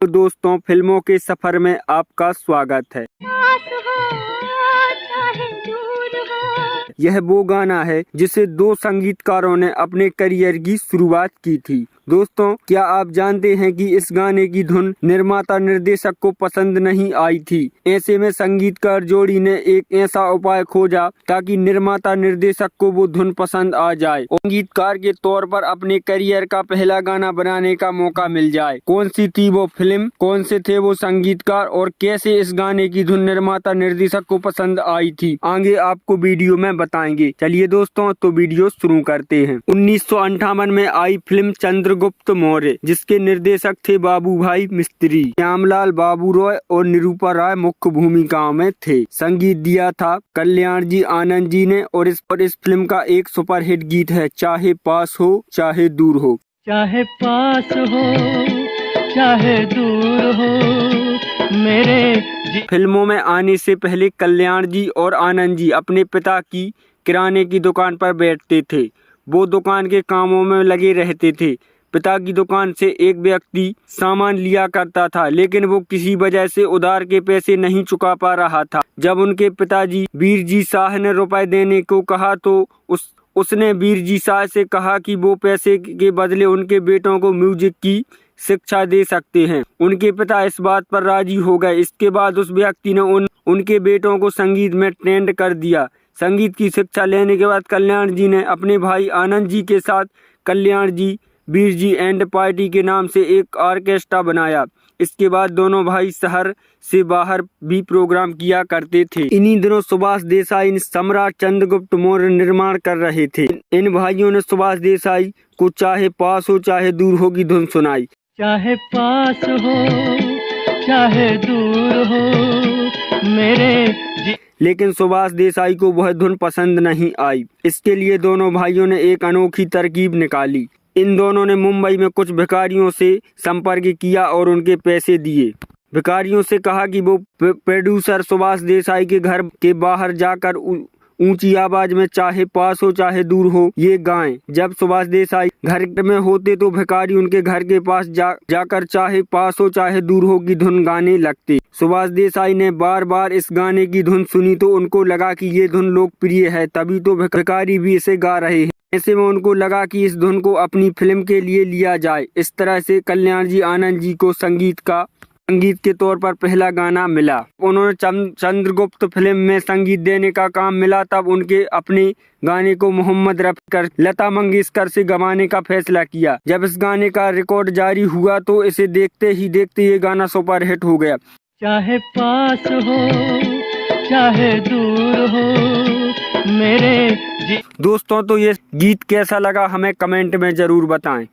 तो दोस्तों, फिल्मों के सफर में आपका स्वागत है। यह वो गाना है जिसे दो संगीतकारों ने अपने करियर की शुरुआत की थी। दोस्तों, क्या आप जानते हैं कि इस गाने की धुन निर्माता निर्देशक को पसंद नहीं आई थी। ऐसे में संगीतकार जोड़ी ने एक ऐसा उपाय खोजा ताकि निर्माता निर्देशक को वो धुन पसंद आ जाए और संगीतकार के तौर पर अपने करियर का पहला गाना बनाने का मौका मिल जाए। कौन सी थी वो फिल्म, कौन से थे वो संगीतकार और कैसे इस गाने की धुन निर्माता निर्देशक को पसंद आई थी, आगे आपको वीडियो में बताएंगे। चलिए दोस्तों, तो वीडियो शुरू करते हैं। 1958 में आई फिल्म चंद्रगुप्त मौर्य, जिसके निर्देशक थे बाबू भाई मिस्त्री। श्यामलाल बाबू रॉय और निरूपा राय मुख्य भूमिकाओं में थे। संगीत दिया था कल्याण जी आनंद जी ने और इस फिल्म का एक सुपरहिट गीत है, चाहे पास हो चाहे दूर हो। चाहे पास हो चाहे दूर हो मेरे। फिल्मों में आने से पहले कल्याण जी और आनंद जी अपने पिता की किराने की दुकान पर बैठते थे। वो दुकान के कामों में लगे रहते थे। पिता की दुकान से एक व्यक्ति सामान लिया करता था, लेकिन वो किसी वजह से उधार के पैसे नहीं चुका पा रहा था। जब उनके पिताजी वीरजी शाह ने रुपए देने को कहा तो उसने वीरजी शाह से कहा कि वो पैसे के बदले उनके बेटों को म्यूजिक की शिक्षा दे सकते हैं। उनके पिता इस बात पर राजी हो गए। इसके बाद उस व्यक्ति ने उनके बेटों को संगीत में ट्रेंड कर दिया। संगीत की शिक्षा लेने के बाद कल्याण जी ने अपने भाई आनंद जी के साथ कल्याण जी वीरजी एंड पार्टी के नाम से एक ऑर्केस्ट्रा बनाया। इसके बाद दोनों भाई शहर से बाहर भी प्रोग्राम किया करते थे। इन्हीं दिनों सुभाष देसाई सम्राट चंद्रगुप्त मौर्य निर्माण कर रहे थे। इन भाइयों ने सुभाष देसाई को चाहे पास हो चाहे दूर हो की धुन सुनाई। चाहे पास हो चाहे दूर हो मेरे। लेकिन सुभाष देसाई को वह धुन पसंद नहीं आई। इसके लिए दोनों भाइयों ने एक अनोखी तरकीब निकाली। इन दोनों ने मुंबई में कुछ भिखारियों से संपर्क किया और उनके पैसे दिए। भिखारियों से कहा कि वो प्रोड्यूसर सुभाष देसाई के घर के बाहर जाकर ऊंची आवाज में चाहे पास हो चाहे दूर हो ये गाएं। जब सुभाष देसाई घर में होते तो भिखारी उनके घर के पास जाकर चाहे पास हो चाहे दूर हो की धुन गाने लगते। सुभाष देसाई ने बार बार इस गाने की धुन सुनी तो उनको लगा कि ये धुन लोकप्रिय है, तभी तो भिखारी भी इसे गा रहे हैं। ऐसे में उनको लगा कि इस धुन को अपनी फिल्म के लिए लिया जाए। इस तरह से कल्याण जी आनंद जी को संगीत के तौर पर पहला गाना मिला। उन्होंने चंद्रगुप्त फिल्म में संगीत देने का काम मिला। तब उनके अपने गाने को मोहम्मद रफी कर लता मंगेशकर से गवाने का फैसला किया। जब इस गाने का रिकॉर्ड जारी हुआ तो इसे देखते ही देखते ये गाना सुपरहिट हो गया। चाहे पास हो चाहे दूर हो मेरे। दोस्तों, तो ये गीत कैसा लगा हमें कमेंट में जरूर बताएं।